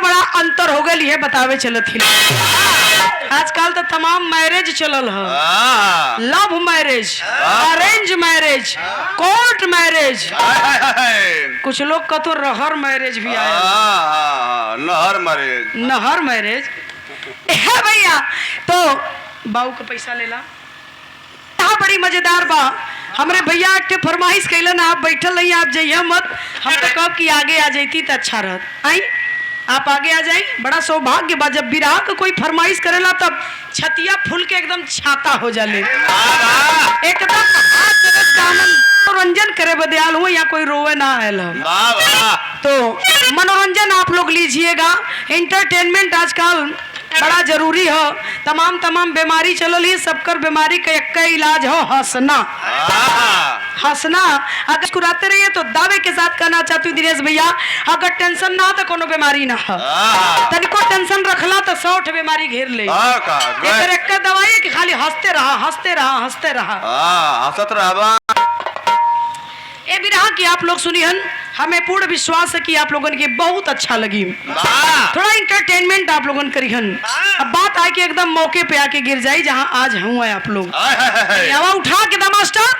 बड़ा अंतर हो गई है बतावे चलत ही। आजकल तो तमाम मैरिज चलल है, love marriage, arrange marriage, court marriage, कुछ लोग का तो रहर मैरिज भी आया, नहर मैरिज है भैया। तो बाऊ का पैसा लेला बड़ी मजेदार बा। हमरे भैया एक फरमाइश कैलन, आप बैठल नहीं, आप जाइए मत, हम तो कब की आगे आ जाती तो अच्छा रहत। आई आप आगे आ जाई, बड़ा सौभाग्य बा। जब विराह को कोई फरमाइश करेला तब छतिया फूल के एकदम छाता हो जाले, एकदम मनोरंजन करे बदयाल हो या कोई रोवे ना आयल। तो मनोरंजन आप लोग लीजिएगा, इंटरटेनमेंट आजकल बड़ा जरूरी हो। तमाम बीमारी चलल ही, सबकर बीमारी का एक इलाज हो हंसना। हंसना अगर मुस्कुराते रहिए तो दावे के साथ कहना चाहती हूँ दिनेश भैया, अगर टेंशन ना हो तो कोनो बीमारी ना हो, तनिको टेंशन रखला तो 100 बीमारी घेर ले। एक दवाई कि खाली हंसते रहा हंसते रहा हंसते रहा, हंसत रहा। ये विरह की आप लोग सुनिहन, हमें पूर्ण विश्वास है कि आप लोगों के बहुत अच्छा लगी। थोड़ा इंटरटेनमेंट आप लोगों करिहन। अब बात आए कि एकदम मौके पे आके गिर जाए जहां आज हूँ आप लोग। हवा उठा के दा मास्टर।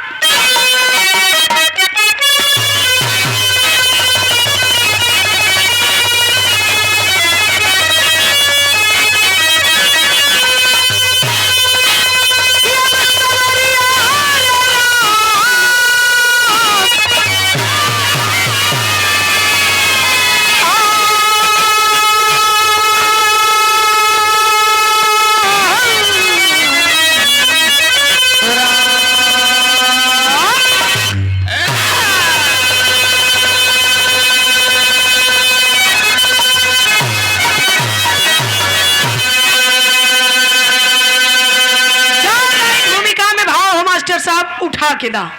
साहब उठा के दा।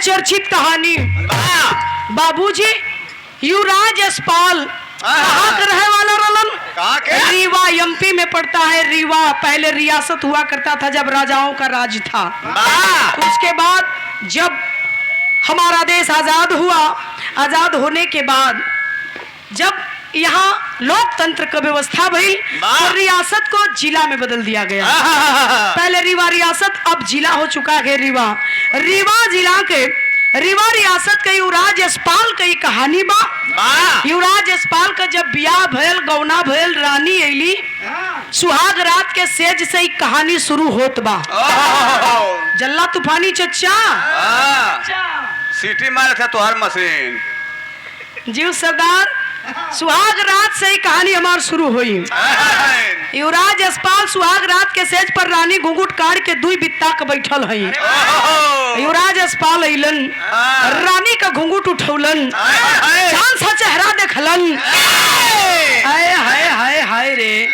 चर्चित कहानी। बाबूजी युवराज यशपाल कहाँ का रहने वाला रलन? रीवा एमपी में पड़ता है। रीवा पहले रियासत हुआ करता था जब राजाओं का राज था। उसके बाद जब हमारा देश आजाद हुआ, आजाद होने के बाद जब यहाँ लोकतंत्र का व्यवस्था भई तो रियासत को जिला में बदल दिया गया। पहले रीवा रियासत, अब जिला हो चुका है रीवा। रीवा जिला के रीवा रियासत के युवराज यशपाल की कहानी बा। युवराज यशपाल का जब ब्याह भयल, गौना भयल, रानी अली, सुहाग रात के सेज से ही कहानी शुरू होत बा। जल्ला तूफानी चच्चा सीटी मारे थे तुहार मशीन जीव सरदार, सुहाग रात से ही कहानी हमार शुरू हुई। युवराज यशपाल सुहाग रात के सेज पर रानी घुंघुट काट के दुई बित्ता के बैठल है। युवराज यशपाल अइलन, रानी का घुंघुट उठौलन, चांद सा चेहरा देखलन। हाय हाय हाय हाय रे,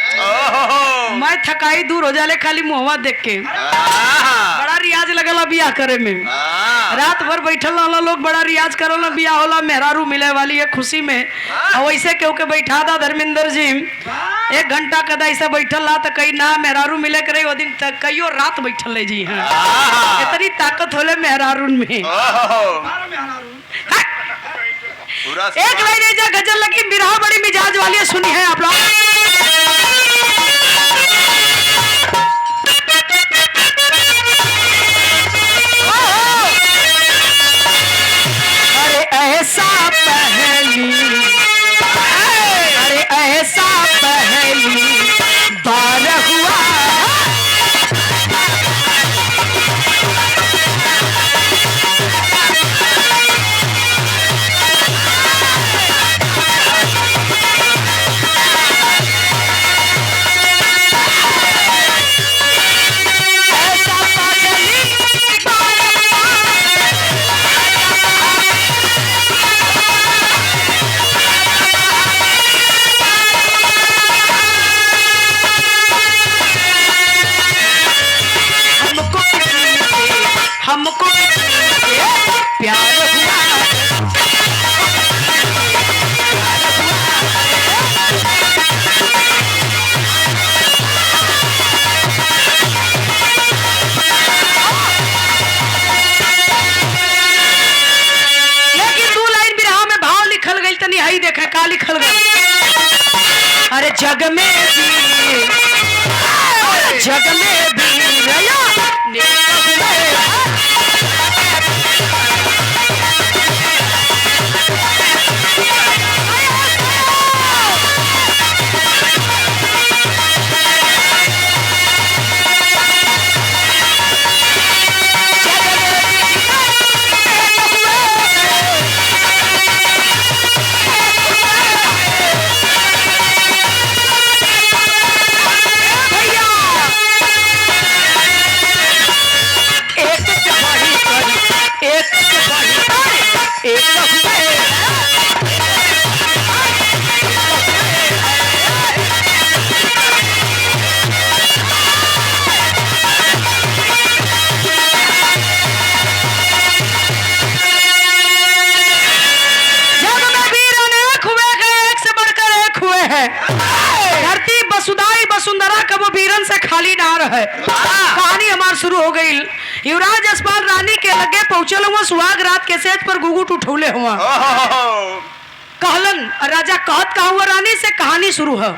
मैं थकाई दूर हो जाले खाली मुहवा देख के। बड़ा रियाज लगला बियाह करे में, रात भर बैठल वाला लोग बड़ा रियाज करल, बियाह होला मेहरारू मिले वाली है खुशी में। और वैसे केहू के बैठा था धर्मेंद्र जी 1 घंटा कदा ऐसा बैठल ला तो कई ना मेहरारू मिले करे, वो दिन तक कईयो रात बैठल ले जी। हाँ, इतनी ताकत होले मेहरारून में। एक लाइन गजल लगी बिरहा बड़ी मिजाज वाली है, सुनी है आप लोग। अरे ऐसा पहली तनी हई देखे का लिखल गया। अरे जग में वीर, जग में वीर या नेक हुए। धरती वसुधाई वसुंधरा कब वीरन से खाली ना रहे। कहानी हमार शुरू हो गई। युवराज यशपाल रानी के लगे पहुंचल हुआ सुहाग रात के सेज पर घुघुट उठौले हुआ। कहलन राजा कहत का हुआ रानी से कहानी शुरू है।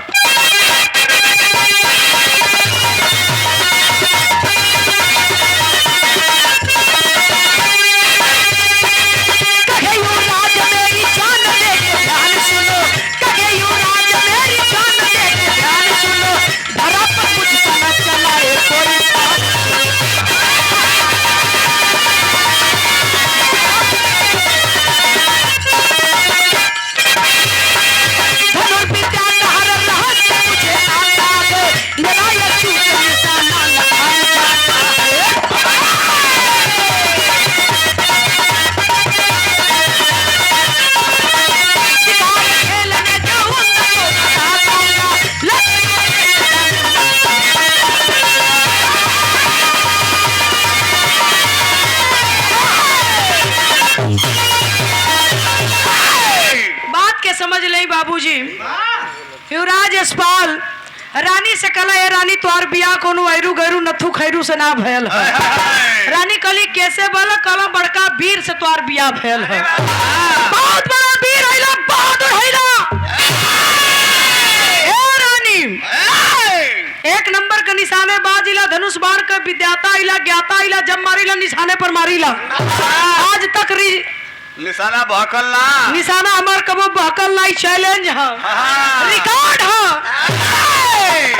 समझ ले बाबूजी। युवराज यशपाल रानी से कला है रानी तोर बिया कोनो ऐरू गैरू नथु खैरू से ना भयल है। रानी कली कैसे बोला कला बड़का वीर से तोर बिया भयल है। बहुत बड़ा वीर हैला बहादुर हैला। ए रानी एक नंबर का निशाने बाजिला धनुष बाण का विद्याता इला ज्ञाता इला जब मारिला निशाने पर मारिला। आज तक निशाना बहकल ना, निशाना हमार कबो बहकल नहीं। चैलेंज है, रिकॉर्ड है।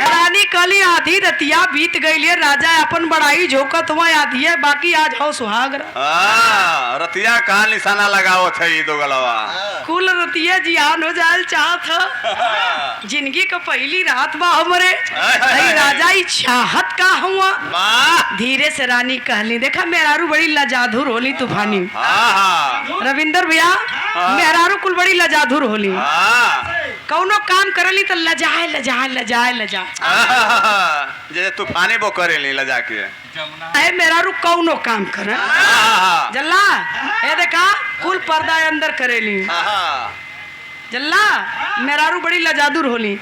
रानी कली आधी रतिया बीत गई है। राजा अपन बड़ाई झोकत हुआ आधी है बाकी आज हो सुहाग रतिया कहाँ निशाना लगाओ थे दो गलवा कुल रतिया जियान हो जाए चाहत। जिंदगी का पहली रात बा हमरे राजा ही चाहत का हुआ। धीरे से रानी कहली देखा मेहरारू बड़ी लजाधुर होली तूफानी। रविंदर भैया मेहरारू कुल बड़ी लजाधुर होली। कौनो काम करली तो लजाए लजाए लजाए लजा जैसे तूफानी वो करेली लजा के है मेहरारू कौनो काम करे जल्ला ये देखा कुल पर्दा अंदर करेली। जल्ला मेहरारू बड़ी लजादुर होली।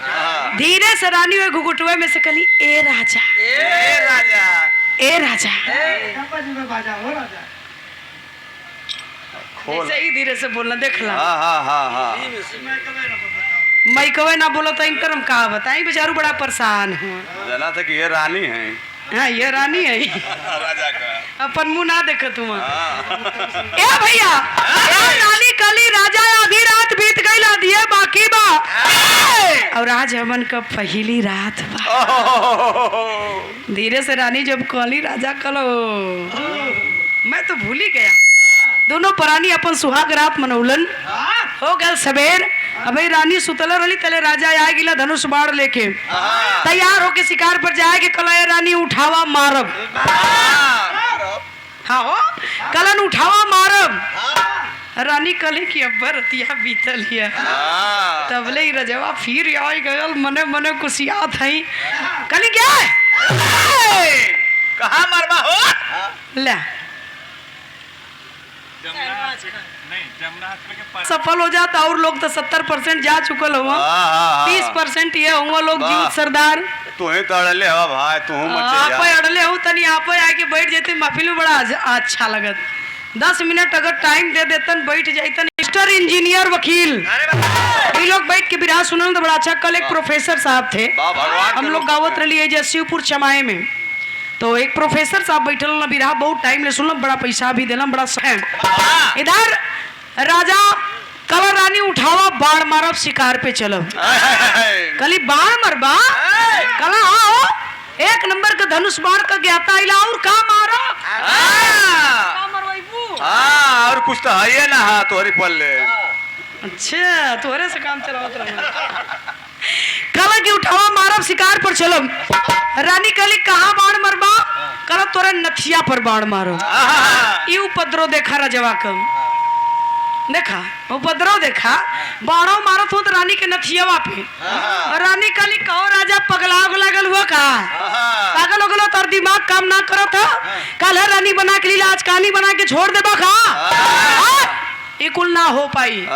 धीरे से रानी वे घुघुटुए में से कली ए राजा ए राजा ए राजा ऐसे ही धीरे से बोलना देखला। मैं कवे ना बोलो तो इनकर हम कहा बताई बेचारू बड़ा परेशान हूँ। जना था कि ये रानी है। हाँ ये रानी है राजा का अपन मुंह ना देख तुम। ए भैया रानी कली राजा आधी रात बीत गई ला दिए बाकी बा और आज हमन का पहली रात बा। धीरे से रानी जब कली राजा कलो मैं तो भूल ही गया। दोनों प्राणी अपन सुहाग रात मनौलन हो गए सवेर। अबे रानी सुतल रही तले राजा आए गिला धनुष बाण लेके तैयार होके शिकार पर जाएगी। कला रानी उठावा मारब। हाँ हो कलन उठावा मारब। रानी कले की अब्बर रतिया बीतल है तबले ही रजवा फिर आई गयल मने मने कुसियात है। कली क्या कहाँ मरवा हो ले सफल हो जाता और लोग तो 70% जा चुकल हुआ 30% ये हुआ लोग जीव सरदार तू ही तो अड़ले हो भाई तू आप अड़ले हो तनी आप आके बैठ जाते महफिल में बड़ा अच्छा लगत। 10 मिनट अगर टाइम दे देतन बैठ जातन मास्टर, इंजीनियर, वकील, ये लोग बैठ के बिरहा सुनल तो बड़ा अच्छा। कल एक प्रोफेसर साहब थे, हम लोग गावत रही है शिवपुर चमाए में, तो एक प्रोफेसर साहब बैठल ना बिरहा, बहुत टाइम ले सुनल, बड़ा पैसा भी दिला, बड़ा इधर राजा कल रानी उठावा बाढ़ मारब शिकार पे चलब, कली बाढ़ मरबा कल आओ एक नंबर का धनुष बाण का ज्ञाता इला और का मारो और कुछ तो है ना तोहरी पल्ले। अच्छा तोहरे से काम चलावत रहा। कल की उठावा मारब शिकार पर चलब, रानी कली कहाँ बाण मरबा, कल तोरे नथिया पर बाण मारो। ये उपद्रव देखा राजवा कम, देखा उपद्रव देखा, बाणों मारत हो तो रानी के नथियावा पे। रानी कली कहो राजा पगला लागल हुआ का, पागल हो गलो, तार दिमाग काम ना करो था, कल है रानी बना के लीला, आज कहानी बना के छोड़ दे का, ये कुल ना हो पाई।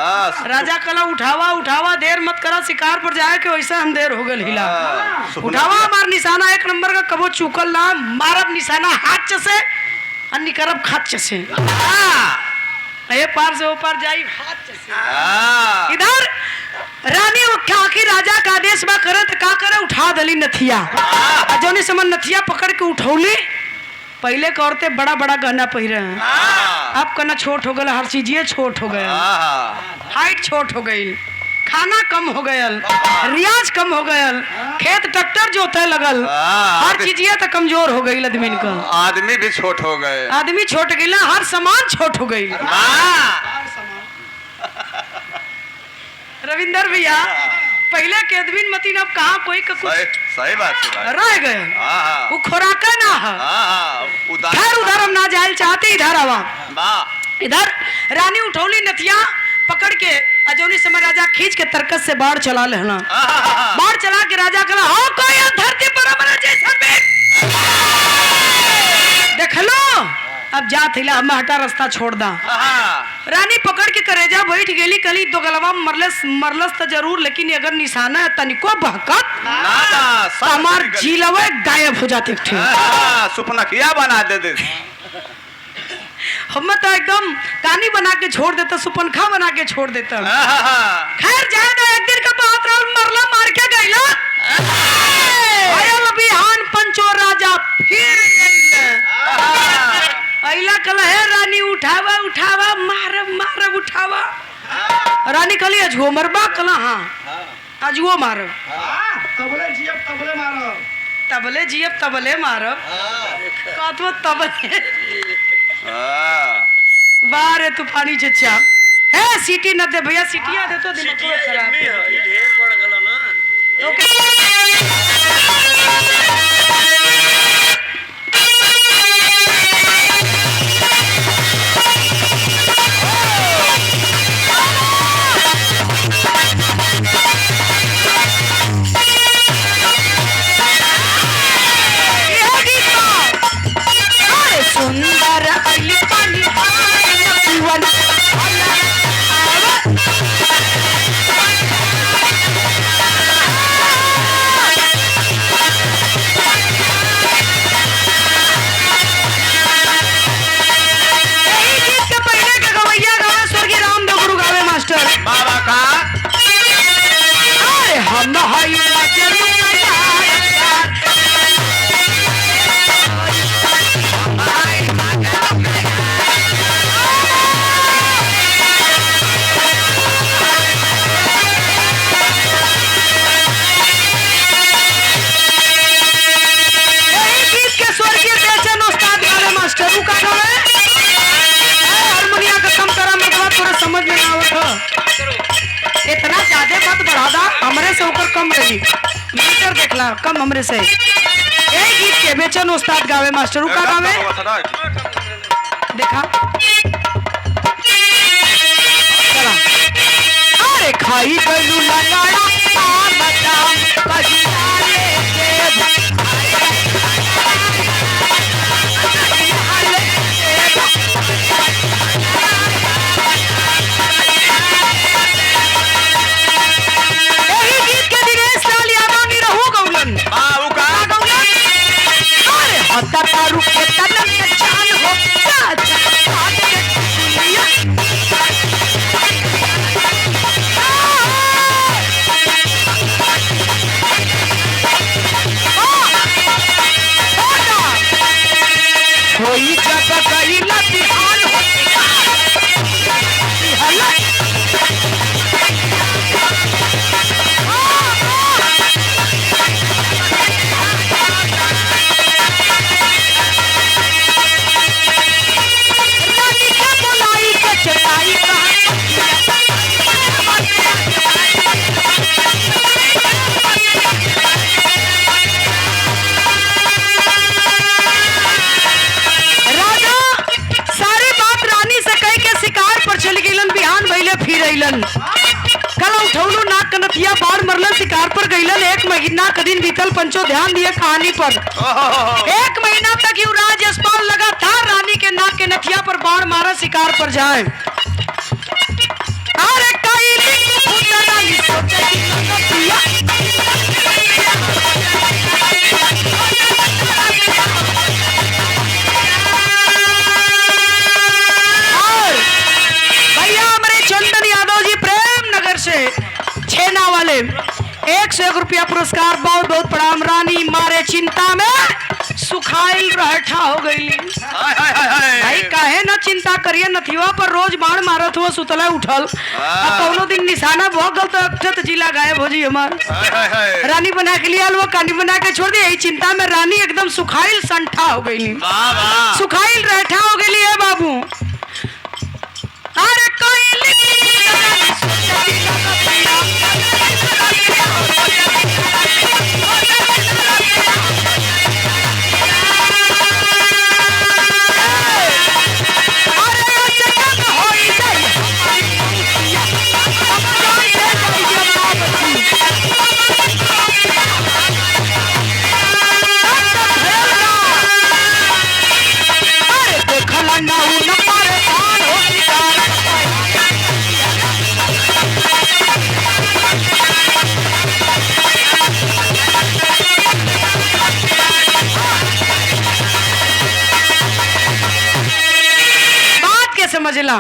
राजा कला उठावा उठावा, देर मत करा, शिकार पर जाए के वैसा हम देर हो गल हिला। उठावा मार निशाना एक नंबर का, कबो चुकल ना, मारब निशाना हाथ से और निकरब खाच से, ये पार से वो पार जाई हाथ से। इधर रानी की राजा का आदेश बा करे तो का करे, उठा दली नथिया, जोनी समन नथिया पकड़ के उठौली। पहले के औरतें बड़ा बड़ा गहना पहिरे हैं, अब कना छोट हो गया, हर चीज ये छोट हो गया, हाइट छोट हो गई, खाना कम हो गया, रियाज कम हो गया, खेत ट्रैक्टर जोते लगल, हर चीज ये तो कमजोर हो गई आदमी का, आदमी भी छोट हो गए, आदमी छोट गई, हर सामान छोट हो गई। रविंदर भैया पहले के आदमी मती अब कहाँ कोई का कुछ सही बात रह गए, वो खुराक ना है। खैर उधर हम ना जाए चाहते, इधर आवा, इधर रानी उठौली नथिया पकड़ के अजौनी समय राजा खींच के तरकस से बाढ़ चला लेना, बाढ़ चला के राजा कहा हो कोई धरती पर हमारा जैसा देख लो, अब जा थिला हम हटा रास्ता छोड़ दा। रानी पकड़ के करेजा बैठ गेली, कली दो गलवा मरलस तो जरूर, लेकिन अगर निशाना है तनिको बहकत हमार जीलवे गायब हो जाते थे, सुपनखिया बना दे हम तो एकदम तानी बना के छोड़ देता, सुपनखा बना के छोड़ देता। खैर जाएगा एक दिन का बात रहा, मरला मार के गईला बिहान पंचो राजा फिर अइला कल है रानी उठावा उठावा मारब मारब उठावा, रानी कली अजगो मरबा कल, हाँ अजगो मारब, तबले जियब तबले मारब, तबले जियब तबले मारब, कतवा तबले बारे तूफानी चचा है, सीटी न दे भैया, सीटियां दे तो दिमाग खराब ये ढेर बढ़ गला ना। ओके सुंदर अली पानी जीवन बाबा का अरे हम हारमोनिया का कम करा, मतलब थोड़ा समझ में ना आवत, इतना ज्यादा मत बढ़ा दा, हमरे से होकर कम रही, मीटर देखला कम हमरे से। एक गीत के बेचन उस्ताद गावे, मास्टर का गावे देखा चला। अरे खाई गलू लगाड़ा पार बदाम कहिया लेके तारू के तनन के जान हो, फिर अइलन कल उठौलू नाक कनथिया बाढ़ मरलन शिकार पर गइलन। 1 महीना का दिन बीतल पंचो ध्यान दिए कहानी पर। 1 महीना तक युवराज यशपाल लगातार रानी के नाक के नथिया पर बाढ़ मारा शिकार पर जाए। अरे कइली रानी सोचे नथिया चंदन यादव जी प्रेम नगर से छेना वाले 101 रुपया पुरस्कार। बहुत बहुत प्रणाम। रानी मारे चिंता में सुखाइल रहठा हो गई। भाई काहे ना चिंता करिए, नथिवा पर रोज बाण मारत हुआ सुतला उठल। कौनो दिन निशाना भोग गल तो अक्षत जिला गायब हो जी हमार। रानी बना के लिया वो कहानी बना के छोड़ दी। यही चिंता में रानी एकदम सुखाइल संठा हो गई, सुखाइल रहठा हो गई है बाबू। अरे समझला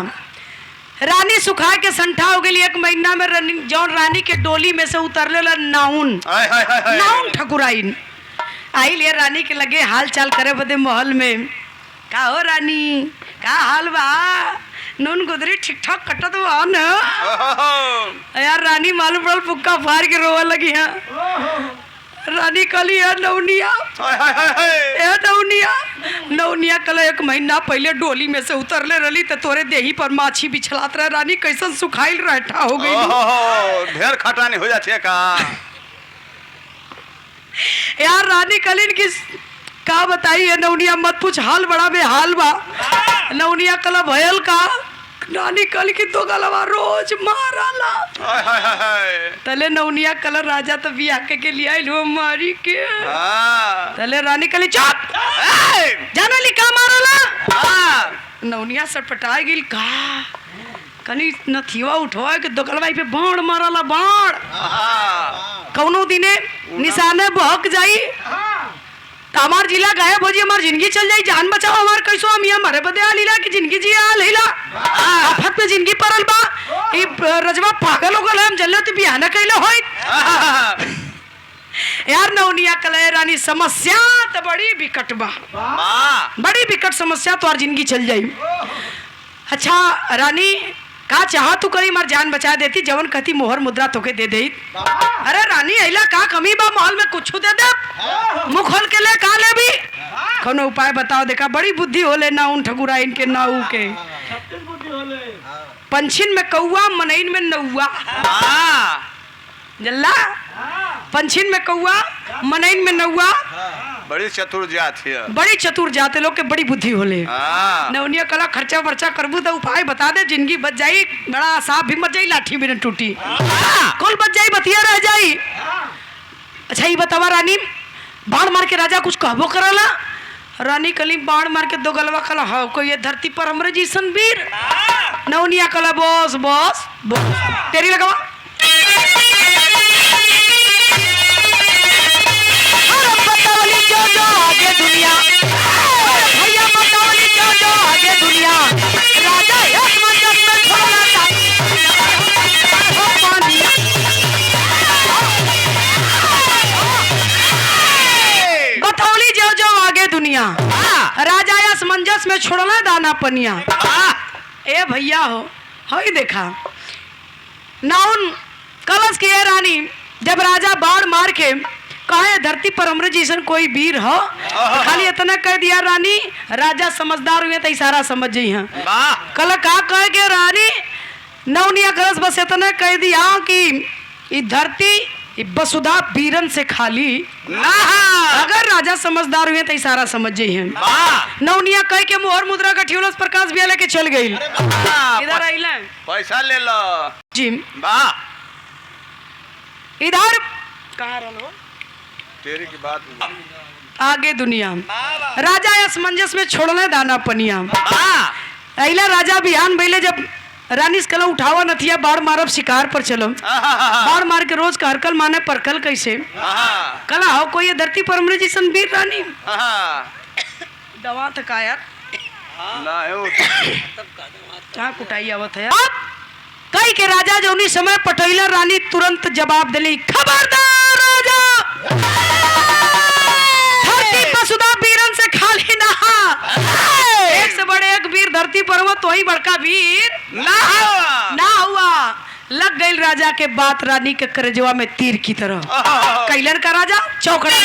रानी सुखा के संठा हो गई। 1 महीना में जौन रानी के डोली में से उतरले नाउन ठकुराइन आई ले रानी के लगे हाल चाल करे बदे महल में। का हो रानी, का हाल बा? नून गुदरी ठीक ठाक कटत बा न? यार रानी मालूम पड़ल पुक्का फाड़ के रोवा लगी है। रानी कली है नौनिया, नौनिया कल 1 महीना पहले डोली में से उतरले रही तो तोरे देही पर माछी बिछलात रहे। रानी कैसन सुखाइल रहठा हो गई। ढेर खटानी हो जाती है का यार। रानी कलिन की का बताई है नौनिया, मत पूछ हाल बड़ा बेहाल बा। नौनिया कल भयल का रानी कल की तो गलवा रोज माराला। तले नौनिया कल राजा तो बिया के लिए आइल हो मारी के। तले रानी कली चुप जाना ली का माराला। नौनिया सटपटा गिल का कनी नथिवा उठवा के दोकलवाई पे बाण माराला। बाण कौनो दिने निशाने बहक जाई हमार जिला गायब हो जी, हमार जिंदगी चल जाई। जान बचाओ हमार कैसो हम यहाँ मरे बदे आलीला की जिंदगी जी आलीला आफत पे जिंदगी परल बा। ई रजवा पागल हो गल हम जल्ले तो बियाना कैले होई। यार नौनिया कले रानी समस्या तो बड़ी विकट बा, बड़ी विकट समस्या तो और जिंदगी चल जाई। अच्छा रानी का चाह तू करी मार जान बचा देती, जवन कहती मोहर मुद्रा तोके दे दे। अरे रानी ऐला का कमी बा, महल में कुछ दे दे, मुख खोल के ले का ले भी। कोनो उपाय बताओ। देखा बड़ी बुद्धि होले ना उन ठकुरा इनके नाऊ के। पंछिन में कौआ मनइन में नौआ जल्ला। पंछिन में कौआ मनइन में नौआ। बड़ी चतुर जात है, बड़ी चतुर जाते लोग के बड़ी बुद्धि होले। नौनिया कला खर्चा वर्चा करबू तो उपाय बता दे, जिंदगी बच जाई। बड़ा सांप भी मर जाई, लाठी भी न टूटी, कौन बच जाई, बतिया रह जाई। अच्छा ये बतावा रानी, बाण मार के राजा कुछ कहबो करला? रानी कली बाण मार के दो गलवा कला हो कोई ये धरती पर हमरे जैसन वीर। नौनिया कला बॉस बॉस बॉस तेरी लगवा। जो आगे दुनिया भैया बतावली जो आगे दुनिया राजा एक मंजर में छोड़ना था पानी। बतावली जो आगे दुनिया राजा या समंजस में छोड़ना दाना पनिया। ए भैया हो ही देखा नाउन कलश की है रानी। जब राजा बाण मार के कहे धरती पर हमरे जैसन कोई वीर हो, खाली इतना कह दिया रानी। राजा समझदार हुए तो इशारा समझ जी हैं। कल का कह के रानी नौनिया कलश बस इतना कह दिया कि धरती ये वसुधा बीरन से खाली ना अगर राजा समझदार हुए तो इशारा समझ जाइए वाह नौनिया कह के मोहर मुद्रा का ठियोलस प्रकाश भी लेके चल गई इधर आइला पैसा ले लो जी वाह इधर कहाँ रहो तेरी की बात आगे दुनिया राजा असमंजस में छोड़ने दाना पनिया अइला राजा बिहान भइले जब रानी कला उठावा नथिया बाढ़ मारब शिकार पर चलो बाढ़ मार के रोज कहरकल माने परकल कैसे कला हो कोई ये धरती पर हमरे जैसन वीर रानी दवा तक आया ना हो कहाँ कुटाई आवत है अब कई के राजा जो उन्हीं समय पटैला रानी तुरंत जवाब दिली खबरदार राजा धरती वसुधा बीरन से खाली नहा एक से बड़े एक वीर धरती पर हुआ तो ही बड़का वीर ना हुआ लग गई राजा के बात रानी के करजवा में तीर की तरह कैलन का राजा चौकड़ा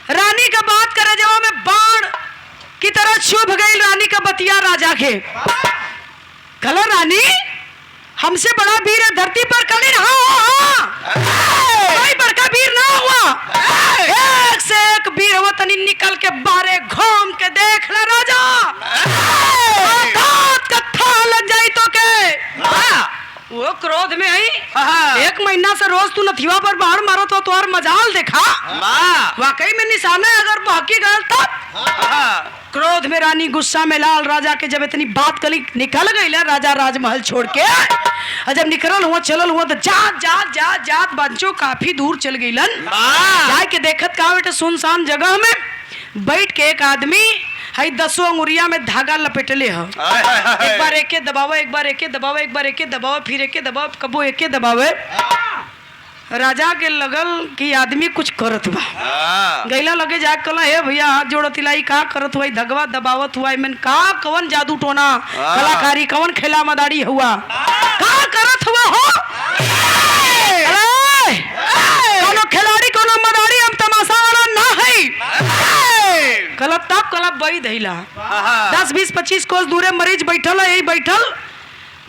रानी का बात करे जब में बाण की तरह चुभ गई रानी का बतिया राजा के कल रानी हमसे बड़ा वीर है धरती पर कली कोई बड़का वीर ना हुआ एक से एक वीर हुआ तनी निकल के बारे घूम के देख ले राजा कत्था लग जाई तो के वो क्रोध में आई एक महीना से रोज तू नथिवा पर बाहर मारो तो तुहार मजाल देखा वाकई में निशाना अगर बहकी गल तब क्रोध में रानी गुस्सा में लाल राजा के जब इतनी बात कली निकल गई राजा राजमहल छोड़ के और जब निकल हुआ चलल हुआ तो जात जात जात जात बच्चों काफी दूर चल गई जाए के देखत का बेटे सुनसान जगह में बैठ के एक आदमी हई 10 अंगुरिया में धागा लपेटले ह एक बार एके दबावे एक बार एके दबावे एक बार एके दबावे फिर एके दबावे कबो एके दबावे राजा के लगल कि आदमी कुछ करत बा गैला लगे जा कला हे भैया हाथ जोड़त लाई का करत हुआ धगवा दबावत हुआ इमन का कवन जादू टोना कलाकारी कवन खेला मदारी हुआ का करत हुआ हो कोनो खिलाड़ी कोनो मदारी हम तमाशा वाला ना है कलब तब कलब बई धैला 10 20 25 कोस दूरे मरीज बैठल है यही बैठल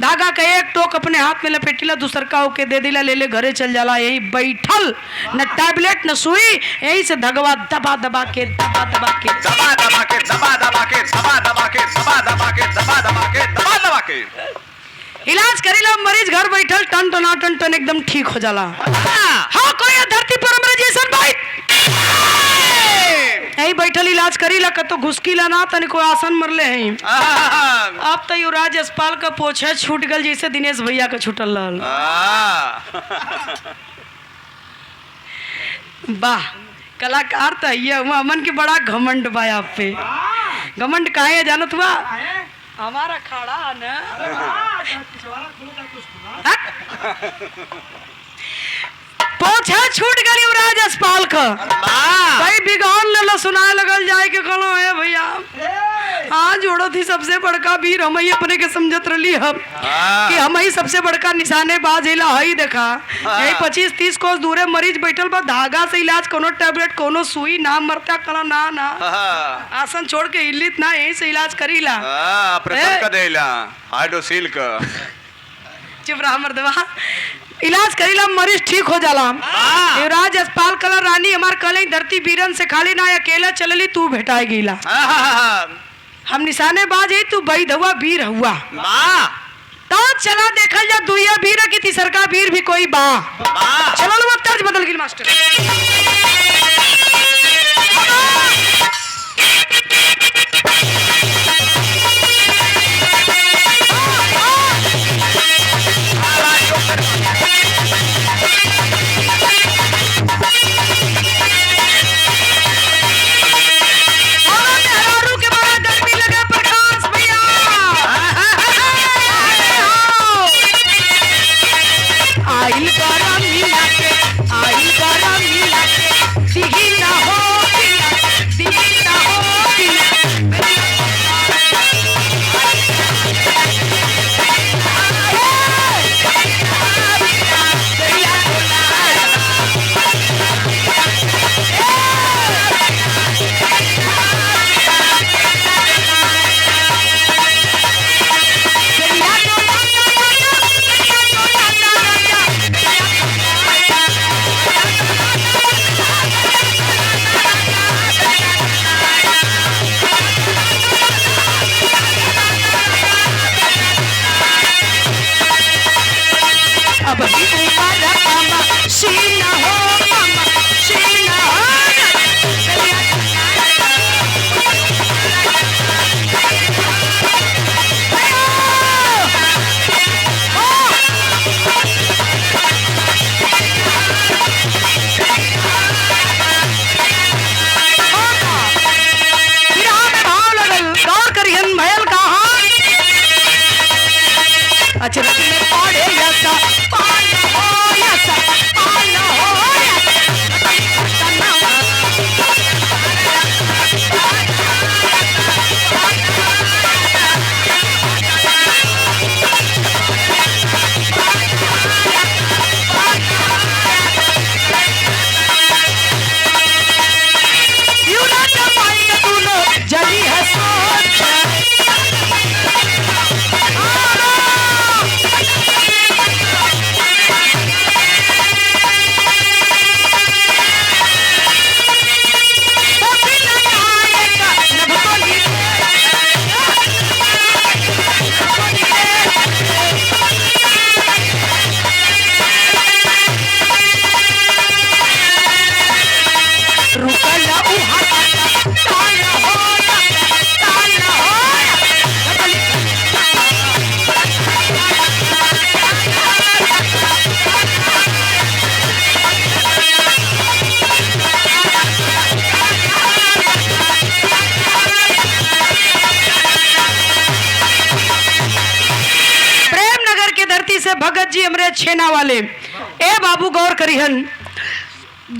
धागा का एक टोक अपने हाथ में लपेटिला दूसर का होके दे दिला ले ले घरे चल जाला यही बैठल न टैबलेट न सुई यही से धगवा दबा दबा के दबा दबा के दबा दबा के दबा दबा के दबा दबा के दबा दबा के दबा दबा के दबा दबा के इलाज करेला मरीज घर बैठल टन टना टन टन एकदम ठीक हो जाला हाँ कोई धरती पर हमरा जैसन भाई यही बैठल इलाज करीला कतो घुसकीला ना तनी कोई आसन मरले हैं अब तो युवराज अस्पताल का पोछा छूट गल जैसे दिनेश भैया का छूटल रहल वाह कलाकार तो ये हुआ अमन के बड़ा घमंड बा आप पे घमंड काहे है जानत हुआ हमारा खड़ा न मोछा छूट गई युवराज अस्पाल का भाई बिगौन ले लो सुनाए लगल जाए के कहलो है भैया हाँ जोड़ो थी सबसे बड़का वीर हम ही अपने के समझत रही हम कि हम ही सबसे बड़का निशानेबाज हिला हई देखा यही 25-30 कोस दूरे मरीज बैठल बा धागा से इलाज कोनो टैबलेट कोनो सुई ना मरता कला ना ना आसन छोड़ के हिलित ना यही से इलाज करीला ऑपरेशन कर देला हाइड्रोसील का चुप रहा मर्दवा इलाज करीला मरीज ठीक हो जाला युवराज अस्पाल कला रानी हमार कल धरती बीरन से खाली ना अकेला चलली तू भेटाए गईला हम निशानेबाज है तू बैधवा वीर हुआ तो चला देखल जा दुइया वीर की तीसर का वीर भी कोई बा चलो वो तर्ज बदल गिल मास्टर अचरज में पड़े ऐसा पान हो ऐसा पान हो जली है सोच भगत जी हमरे छेना वाले ए बाबू गौर करिहन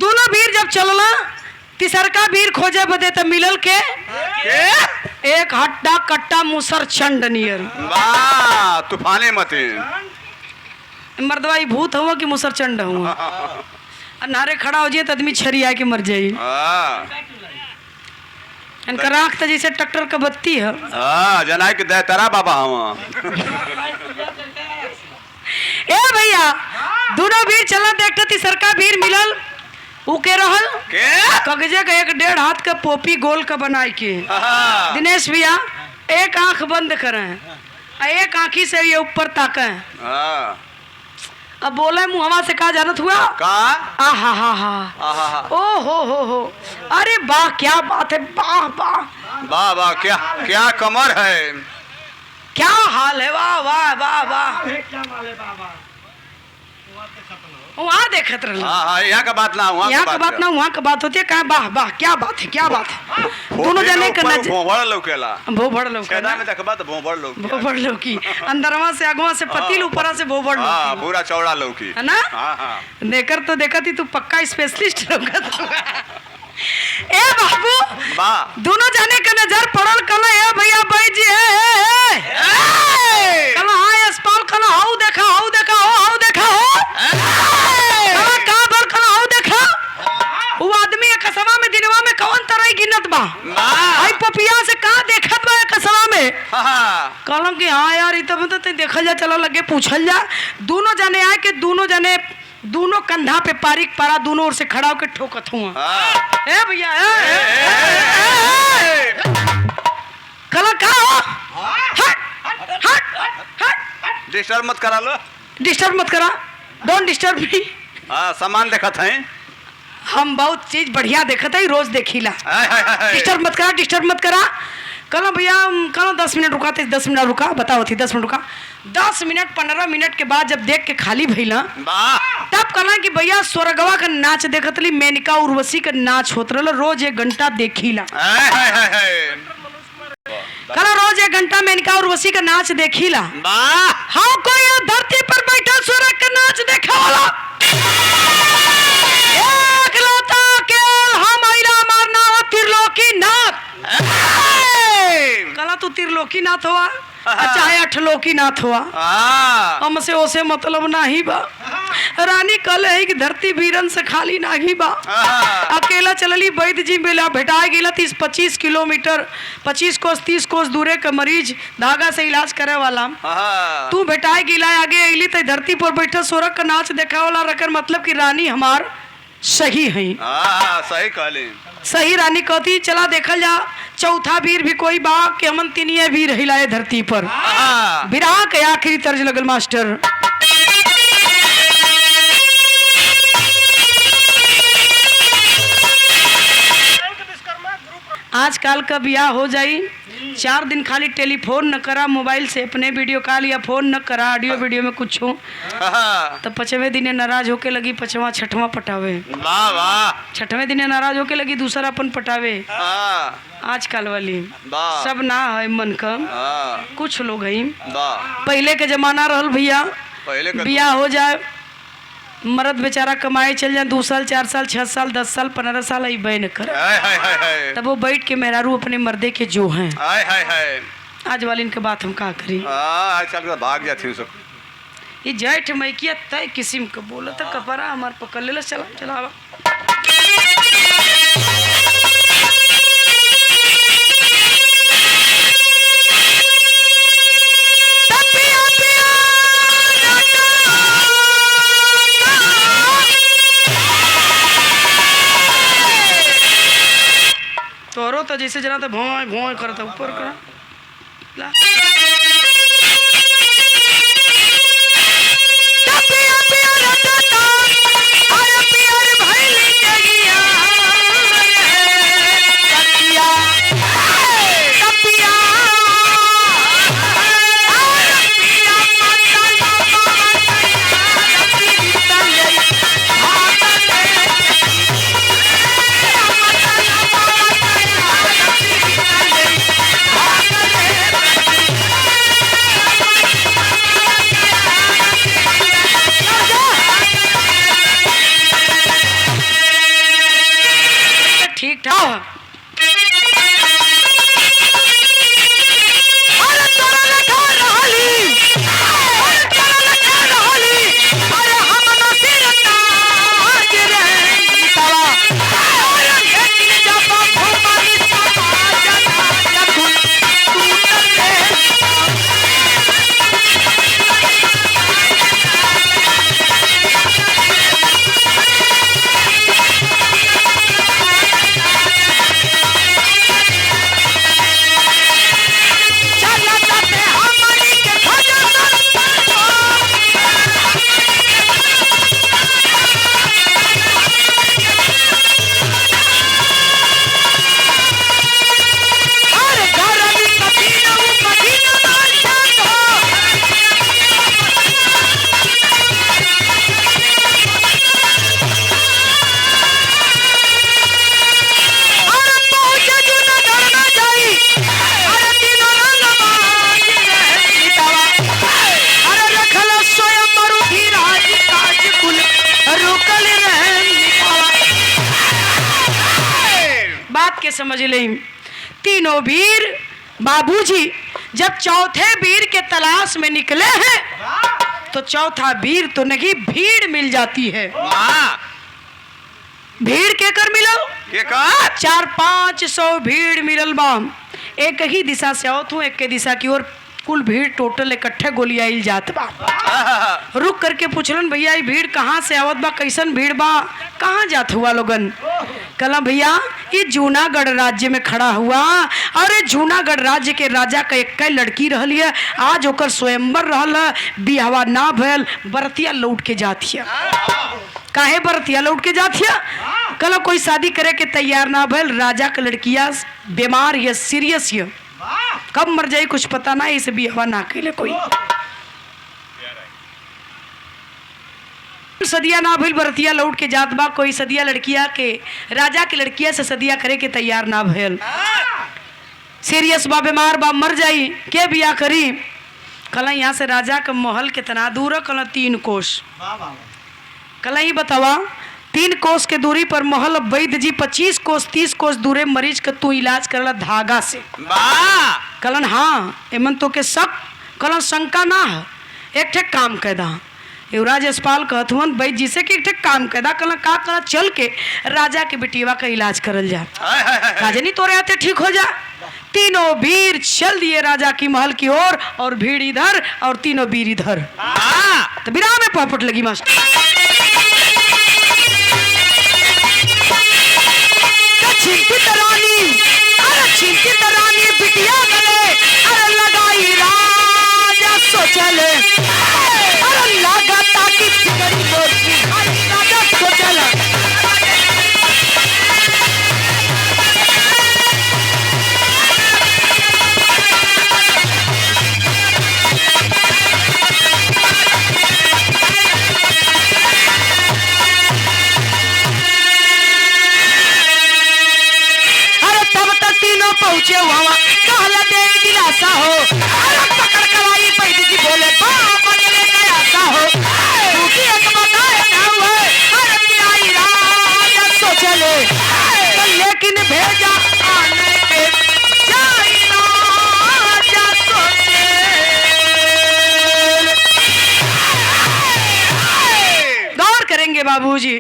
दोनों वीर जब चलना तीसरका वीर खोजे बदे त मिलल के एक हट्टा कट्टा मुसर चंड नियर वाह तूफाने मते मर्दवाई भूत हुआ कि मुसर चंड हुआ नारे खड़ा हो जाए तो आदमी छरिया के मर जाई इनका राख तो जैसे ट्रैक्टर का बत्ती है जना के देतरा बाबा हम ए भैया दोनों वीर चला देखते तीसरका वीर मिलल उके रहल के कगजे का 1.5 हाथ का पोपी गोल का बनाई के दिनेश भैया एक आंख बंद करें एक आंखी से ये ऊपर ताके अब बोले मुहवा से कहा जानत हुआ का आहा हा हा ओ हो अरे वाह क्या बात है वाह वाह वाह वाह क्या क्या कमर है क्या हाल है वाह वाह वाह वाह वहाँ देखत रह यहाँ का बात ना यहाँ का बात ना वहाँ का बात होती है कहा वाह वाह क्या बात है दोनों जाने का नजर भोंभड़ लौकेला भोभड़ लौका छेदा में देखबा तो भोंभड़ लौकी भोभड़ लौकी अंदरवा से अगवा से पतील ऊपरा से भोभड़ हां लौकी पूरा चौड़ा लौकी है ना हां हां देकर तो देखा थी तू पक्का स्पेशलिस्ट लौकत ए बाबू बा दोनों जाने का नजर पड़ल कला ए भैया भाई जी ए कला हां अस्पाल कला हाउ देखा हो कला का बर कला हाउ देखा वो आदमी एक कसवा में दिनवा में कौन तरह गिनत बा आई पपिया से का देखत बा कसवा में कहलम कि हाँ यार इतने में तो देखल जा चला लगे पूछल जा दोनों जाने आए कि दोनों कंधा पे पारिक पारा दोनों ओर से खड़ा होकर ठोकत हुआ ए भैया कला का हो हट डिस्टर्ब मत करा लो डिस्टर्ब मत करा डोंट डिस्टर्ब मी हां सामान देखत हैं हम बहुत चीज बढ़िया देखत है रोज देखिला डिस्टर्ब मत करा कल भैया कल 10 मिनट रुका थे 10 मिनट रुका बताओ थी 10 मिनट रुका 10 मिनट 15 मिनट के बाद जब देख के खाली भइला तब कहला कि भैया स्वर्गवा का नाच देखत ली मेनका उर्वशी का नाच होत रहल रोज 1 घंटा देखिला कल रोज 1 घंटा मेनका उर्वशी का नाच देखिला हाँ कोई धरती पर बैठा स्वर्ग का नाच देखा वाला कला तू त्रिलोकी नाथ हुआ चाहे 8 लोकी नाथ हुआ हमसे ओसे मतलब नाही बा रानी कल है कि धरती वीरन से खाली नाही बा अकेला चलली वैद्य जी बेला भेटा गेला 30-25 किलोमीटर 25 कोस 30 कोस दूरे का मरीज धागा से इलाज करे वाला तू भेटा गेला आगे अली तो धरती पर बैठा सोरक का नाच देखा वाला रकर मतलब कि रानी हमार सही है सही कहली सही रानी कहती चला देखल जा चौथा वीर भी कोई बा कि हमन तिनिये वीर हिलाए धरती पर विराह के आखिरी तर्ज लगल मास्टर आजकल का ब्याह हो जाई 4 दिन खाली टेलीफोन न करा मोबाइल से अपने वीडियो कॉल या फोन न करा ऑडियो वीडियो में कुछ हो तो 5वें दिने नाराज होके लगी 5वां 6वां पटावे वाह वाह 6वें दिने नाराज होके लगी दूसरा अपन पटावे आजकल वाली सब ना है मन का कुछ लोग हैं पहले के जमाना रहल भैया ब्याह हो जाए मर्द बेचारा कमाए चल जाए 2 साल 4 साल 6 साल 10 साल 15 साल आई न कर तब वो बैठ के मेहरारू अपने मर्दे के जो हैं आज वाली इनके बात हम का करी आजकल भाग जाती सब ये जेठ मैकिया तय किस्म का बोला था कपड़ा हमार पकड़ ले चला चलावा तोरो तो जैसे जना तो भों भों करता ऊपर करा ला ठीक ठाक रुकल बात के समझ ले। तीनों वीर बाबूजी जब चौथे वीर के तलाश में निकले हैं तो चौथा वीर तो नहीं, भीड़ मिल जाती है। भीड़ के कर मिलल के कर 400-500 भीड़ मिलल बा। एक ही दिशा से आवत हूँ, एक के दिशा की ओर कुल भीड़ टोटल इकट्ठे गोली आइल जात बा। रुक करके पूछलन भैया ये भीड़ कहाँ से आवत बा, कैसन भीड़ बा, कहाँ जात हुआ लोगन। कहला भैया ये जूनागढ़ राज्य में खड़ा हुआ और ये जूनागढ़ राज्य के राजा का एक लड़की रहल है, आज ओकर स्वयंवर रहल, बिहवा ना भयल, बरतिया लौट के जातिया। काहे बरतिया लौट के जातिया? कहला कोई शादी करे के तैयार ना भयल, राजा का लड़किया बीमार है, सीरियस है, कब मर जाए कुछ पता ना, इसे बिहवा ना कैले कोई। सदिया ना भइल, बरतिया लौट के जात बा, कोई सदिया लड़किया के राजा के लड़किया से सदिया करे के तैयार ना भइल, सीरियस बा, बीमार बा, मर जाई, के बिया करी। कल यहाँ से राजा का महल कितना दूर है? कल 3 कोस। कल ही बतावा 3 कोस के दूरी पर महल। वैद्य जी 25 कोस 30 कोस दूरे मरीज का तू इलाज करला धागा से। कलन हाँ एमन तो के शक, कलन शंका ना है, एक ठे काम कैदा। युवराज अस्पताल कहत हुन वैद्य जी से कि एक ठे काम कैदा। कलन का कला चल के राजा के बेटीवा का इलाज करल जा, राजा नहीं तोरे आते ठीक हो जा। तीनों वीर चल दिए राजा की महल की ओर, और भीड़ इधर और तीनों वीर इधर। तो बिरा में पॉपट लगी मास्टर। चिंतित रानी, अरे चिंतित रानी बिटिया गले, अरे लगाई राजा सोचले, अरे लगा ताकि बिगड़ी मोटी राजा सोचले। पहुंचे हुआ कहला दे दिलासा हो, अरे पकड़ कराई पैदी जी बोले बाबा चले गया सा हो, टूटी एक बताए ना हुए, अरे पिराई राजा सोचले, लेकिन भेजा आने के जाई राजा सोचे। गौर करेंगे बाबूजी।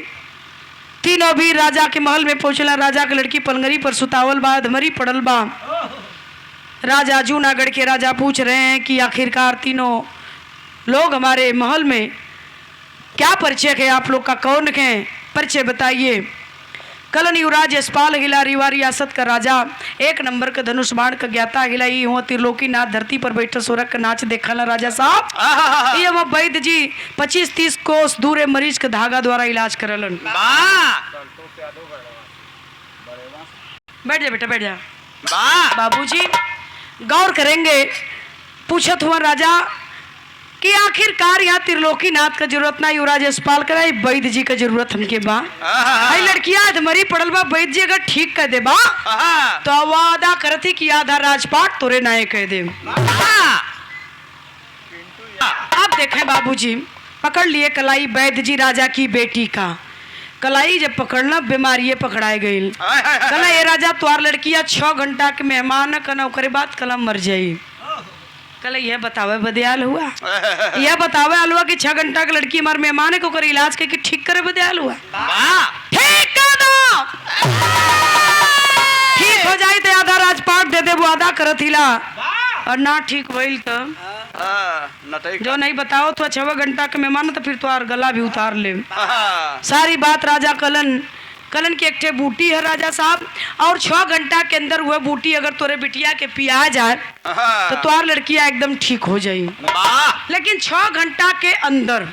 तीनों भी राजा के महल में पहुंचला। राजा के लड़की पलंगरी पर सुतावल बा, धमरी पड़ल बा। राजा जूनागढ़ के राजा पूछ रहे हैं कि आखिरकार तीनों लोग हमारे महल में क्या परिचय है, आप लोग का कौन है, परिचय बताइए। कलन युवराज यशपाल हिला, रीवा रियासत का राजा, 1 नंबर का धनुष बाण का ज्ञाता हिला। ही हुआ त्रिलोकी नाथ धरती पर बैठे सोरख का नाच देखा ना राजा साहब। ये वह वैद्य जी 25-30 कोस दूर मरीज के धागा द्वारा इलाज करलन। बैठ जा बेटा बैठ जा। बाबूजी गौर करेंगे। पूछत हुआ राजा कि आखिरकार यहाँ त्रिलोकी नाथ का जरूरत ना, युवराज यशपाल का वैद्य जी का जरूरत हमके बा। लड़किया मरी पड़ल बा, वैद्य जी अगर ठीक कर दे बा तो वादा करती कि आधा राजपाट तोरे नाये कह दे। अब देखें बाबूजी पकड़ लिए कलाई वैद्य जी राजा की बेटी का। कलाई जब पकड़ना बीमारी पकड़ाए गई। कला ये राजा तुआर लड़किया 6 घंटा के मेहमान कना ओकरे बाद कला मर जाई। कल यह बतावे बदयाल हुआ, यह बतावे अलवा कि 6 घंटा की लड़की हमारे मेहमान है को कर इलाज के ठीक करे बदयाल हुआ। ठीक कर दो, ठीक हो जाए तो आधा राजपाट दे दे, वो आधा करत हिला, और ना ठीक होइल तो जो नहीं बताओ तो 6 घंटा के मेहमान तो फिर तो गला भी उतार ले। सारी बात राजा कलन की एक बूटी है राजा साहब, और 6 घंटा के अंदर वह बूटी अगर तोरे बिटिया के पिया जाए तो तुम्हार लड़कियां एकदम ठीक हो जाए। लेकिन 6 घंटा के अंदर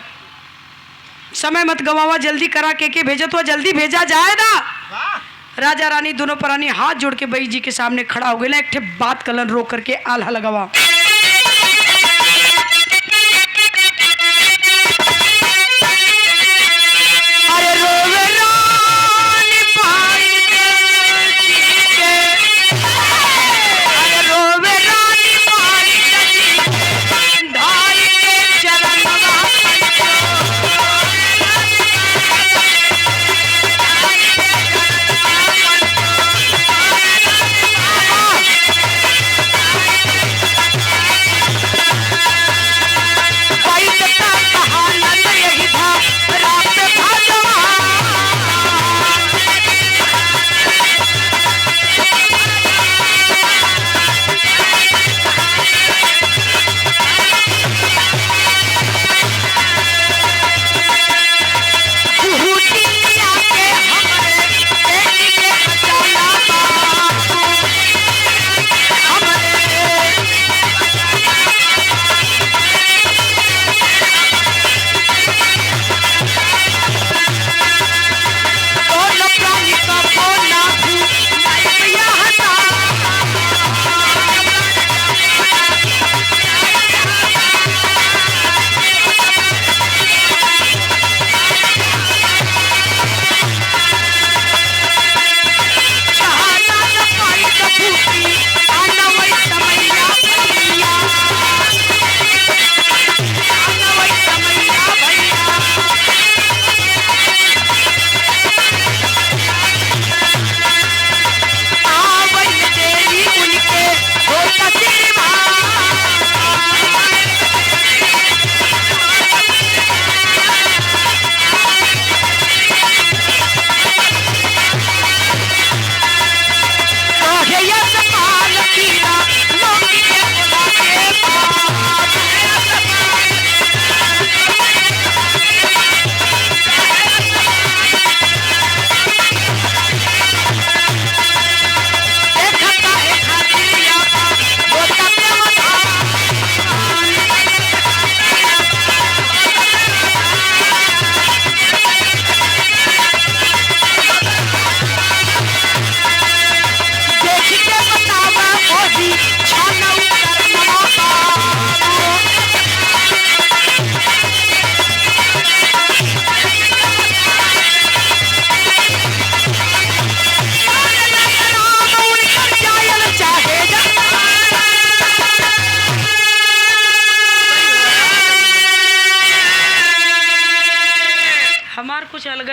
समय मत गवावा, जल्दी करा के भेजा तो जल्दी भेजा जाएगा। राजा रानी दोनों प्राणी हाथ जोड़ के बई जी के सामने खड़ा हो गए। एक बात कलन रोक करके आल्हा लगावा।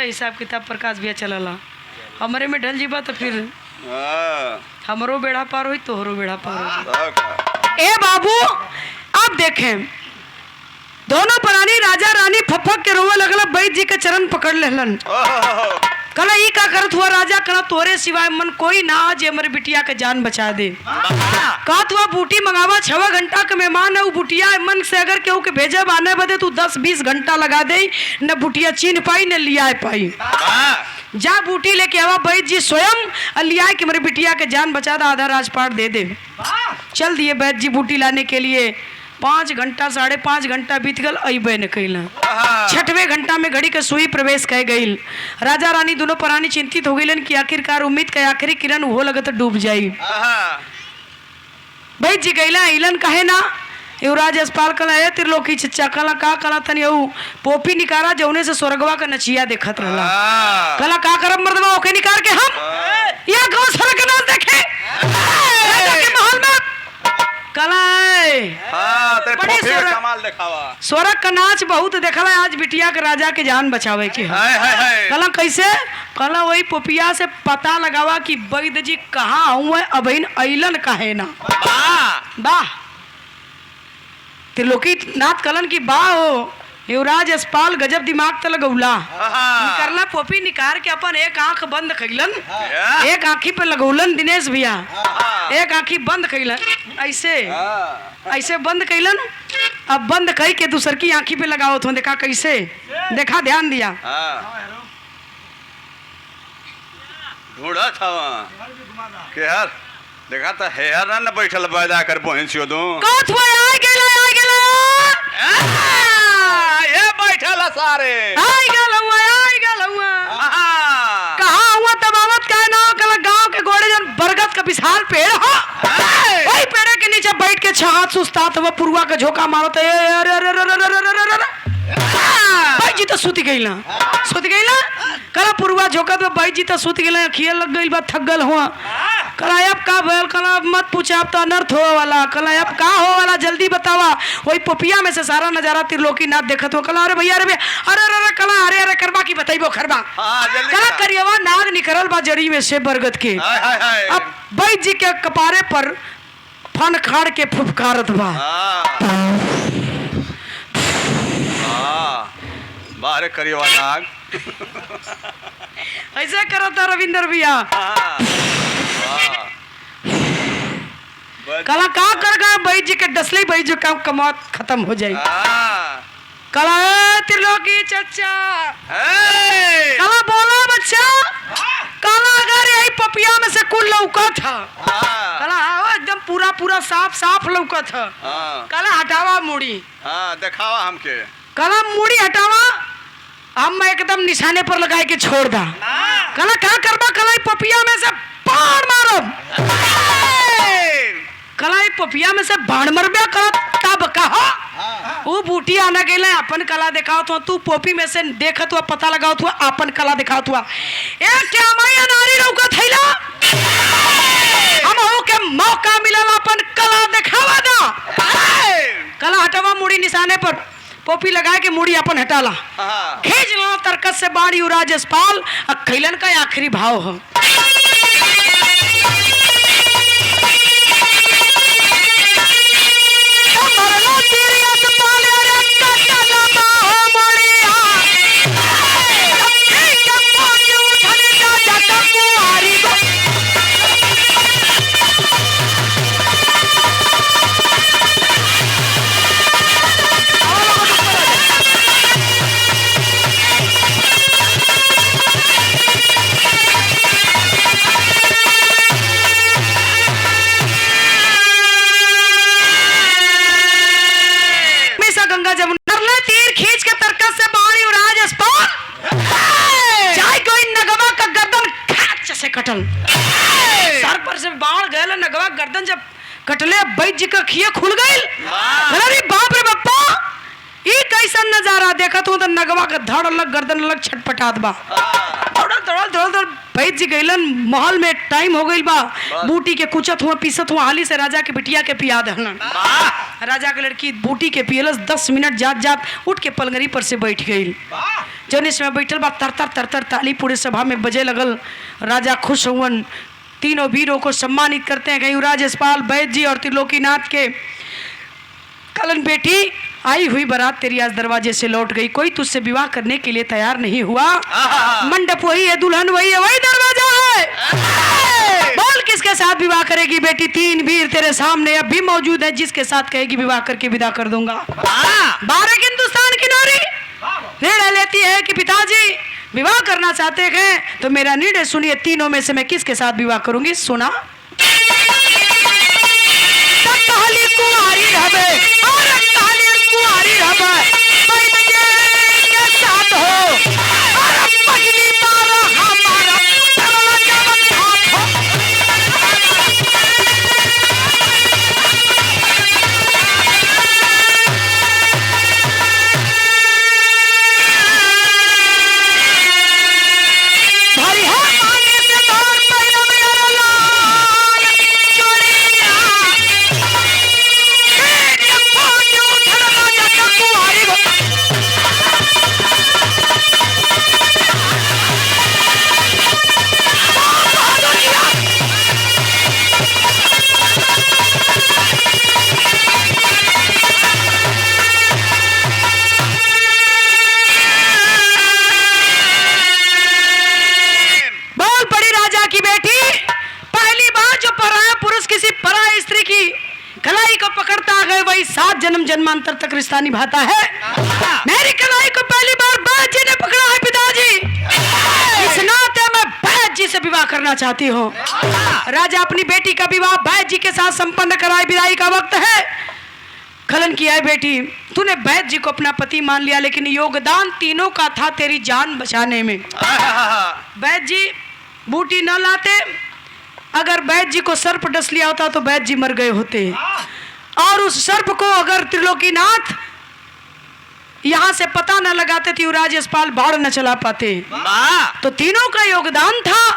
हिसाब किताब प्रकाश भैया चलला हमारे में ढल जीबा तो फिर हाँ, हमरो बेड़ा पार हुई तोहरो बेड़ा पार हुई। तब का। ए बाबू अब देखें दोनों प्राणी राजा रानी फफक के रोवे लगल बैद जी के चरण पकड़ लेलन ओहो, कला ई का करत हुआ राजा कला तोरे सिवाय मन कोई ना जे हमरे बिटिया के जान बचा दे कहत हुआ बूटी मंगावा 6 घंटा के मेहमान है उ बुटिया मन से अगर केहू के भेजे आने बदे तू 10-20 घंटा लगा दे न बुटिया चिन्ह पाई न लिया पाई वाह, जा बूटी लेके आवा बैद जी स्वयं लिया कि मेरे बिटिया के जान बचा दा आधा राजपाट दे दे। चल दिए बैद जी बूटी लाने के लिए 5 घंटा 5.5 घंटा बीत गल अबे न कैल। हाँ, 6वें घंटा में घड़ी के सुई प्रवेश कह गई। राजा रानी दोनों प्राणी चिंतित हो गई कि आखिरकार उम्मीद के आखिरी किरण हो लगत डूब जाई। हाँ, बैद जी गईला इलन कहे ना युवराज अस्पाल कला है त्रिलोकी चच्चा कला का कला तनी पोपी निकारा जौने से स्वर्गवा का नचिया देखत रहला हाँ, कला का करब मर्दवा ओके निकाल के हम या गांव सड़क ना देखे राजा के महल में कला हाँ, तेरे बड़ी पोपी का सूरत। कमाल दिखावा। स्वर्ग का नाच बहुत देखला आज बिटिया के राजा के जान बचावे के है। हाय हाय हाय, कला कैसे कला वही पोपिया से पता लगावा कि वैद्य जी कहाँ हुए अबहिन अइलन कहे ना वाह, वाह त्रिलोकी नाथ कलन की बा हो युवराज अस्पाल गजब दिमाग त लगौला हाँ, करला पोपी निकाल के अपन एक आंख बंद कैलन या, एक आंखी पे लगौलन दिनेश भैया हाँ, एक आंखी बंद कैलन ऐसे हाँ, ऐसे बंद कैलन अब बंद कई के दूसर की आंखी पे लगाओ तो देखा कैसे देखा ध्यान दिया हाँ, ढूंढा था वहाँ के यार देखा था हेयर ना बैठल पैदा कर बहन सियो दू कौन हुआ आ गेला ये बैठल है सारे हाँ, कहाँ हुआ तबावत का ना कल गांव के गोड़े जन बरगद का विशाल पेड़ हो वही पेड़ के नीचे बैठ के छहात सुस्तात हुआ पुरवा का झोंका मारो तो भाई जी तो सुती गई कला पुरवा झोंका तो भाई जी तो सुती गई खिया लग गई बात थक गल हुआ कला अब का भयल कला मत पूछा अब तो अनर्थ हो वाला कला अब का हो वाला जल्दी बतावा वही पोपिया में से सारा नजारा त्रिलोकी नाथ देखत हो कला अरे भैया अरे अरे अरे कला अरे अरे करबा की बताइबो खरबा हाँ, जल्दी कला करा। करियवा नाग निकलल बा जड़ी में से बरगद के हाय हाय हाय, अब बैद जी के कपारे पर फन खाड़ के फुफकारत बा हाँ, हाँ, बाहर करियो नाग, ऐसे करता रविंदर भैया हाँ, वाह, कला का कर गए बैद जी के डसले बैद जी का कमात खत्म हो जाए हाँ, कला त्रिलोकी चचा हे, कला बोला बच्चा कला अगर यही पपिया में से कुल लौका था हाँ, कला आओ एकदम पूरा पूरा साफ साफ लौका था हाँ, कला हटावा मुड़ी हाँ, दिखावा हमके, कला मुड़ी हटावा हम एकदम निशाने पर लगाए के छोड़ दा कला क्या करबा कला पपिया में से बाण मारब कला पपिया में से बाण मरबे करत का बका वो बूटी आना गेले अपन कला दिखाओ तो तू पोपी में से देखत हुआ पता लगाओ तू अपन कला दिखाओ तू एक क्या मैया नारी रौका थैला हम हो के मौका मिलल अपन कला दिखावा दा कला हटावा मुड़ी निशाने पर पोपी लगा के मुड़ी अपन हटाला हाँ, खींच लो तरकस से बाड़ी युवराज अस्पाल खैलन का आखिरी भाव हो गंगा जमुना नरले तीर खींच के तरकस से बाहर युवराज अस्पाल जाय कोई नगवा का गर्दन खाच से कटल सर पर से बाढ़ गए नगवा गर्दन जब कटले बैद जी का खिया खुल गई अरे बाप रे बप्पा ई कैसा नजारा देखत हो तो नगवा का धड़ अलग गर्दन अलग छटपटात बा दौड़ल बैद जी गईलन महल में टाइम हो गई बा बूटी के कुचत हुआ पीसत हुआ हाली से राजा के बिटिया के पिया दहलन राजा के लड़की बूटी के पियलस 10 मिनट जात जात उठ के पलंगरी पर से बैठ गई जो इसमें बैठल बा तर तर ताली पूरे सभा में बजे लगल। राजा खुश हुवन, तीनों वीरों को सम्मानित करते हैं। युवराज यशपाल, वैद्य जी और त्रिलोकीनाथ के। कलन बेटी आई हुई बारात तेरी आज दरवाजे से लौट गई, कोई तुझसे विवाह करने के लिए तैयार नहीं हुआ। मंडप वही है, दुल्हन वही है, वही दरवाजा है। बोल किसके साथ विवाह करेगी बेटी? 3 वीर तेरे सामने अब भी मौजूद है, जिसके साथ कहेगी विवाह करके विदा कर दूंगा। 12 हिंदुस्तान की नारी निर्णय लेती है कि पिताजी विवाह करना चाहते हैं तो मेरा निर्णय सुनिए, तीनों में से मैं किसके साथ विवाह करूंगी? सुना। काली कुंवारी रहबे और काली कुंवारी रहबे के साथ हो और पहली बार हमारा तरला जवन हाथ हो। भाई है मांगे से दौड़ पैरा मेरा लाल चोरिया कलाई को पकड़ता आ गए, वही 7 जन्म जन्मांतर तक रिश्ता निभाता है। मेरी कलाई को पहली बार बैद जी ने पकड़ा है पिताजी, इस नाते मैं बैद जी से विवाह करना चाहती हूँ। राजा अपनी बेटी का विवाह बैद जी के साथ संपन्न कराए, विदाई का वक्त है। खलन किया है बेटी, तूने बैद जी को अपना पति मान लिया, लेकिन योगदान तीनों का था तेरी जान बचाने में। बैद जी बूटी न लाते, अगर वैद्य जी को सर्प डस लिया होता तो वैद्य जी मर गए होते, और उस सर्प को अगर त्रिलोकीनाथ यहाँ से पता न लगाते थे, युवराज यशपाल बाढ़ न चला पाते, तो तीनों का योगदान था।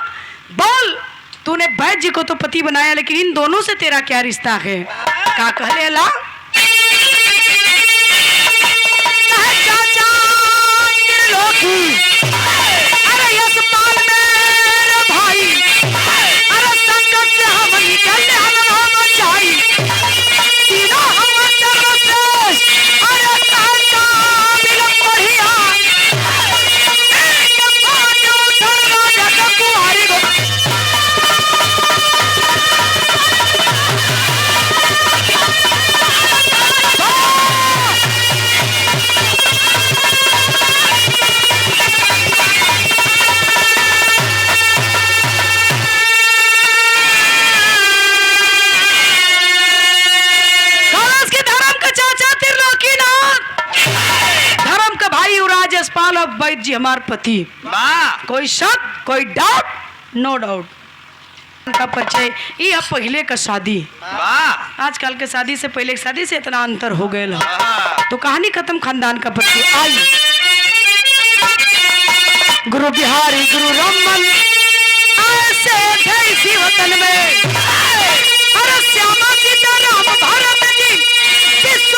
बोल, तूने वैद्य जी को तो पति बनाया, लेकिन इन दोनों से तेरा क्या रिश्ता है? क्या कहले ला? चाचा त्रिलोकी, अरे यशपाल मेरे भाई, वैद्य जी हमार पति, कोई शक कोई डाउट? नो डाउट। का परिचय ये अब पहले का शादी, आजकल के शादी से पहले शादी से इतना अंतर हो गया। तो कहानी खत्म, खानदान का परिचय। आई गुरु बिहारी गुरु रमन ऐसे थे इसी वतन में, अरे श्यामा सीता राम भारत जी विश्व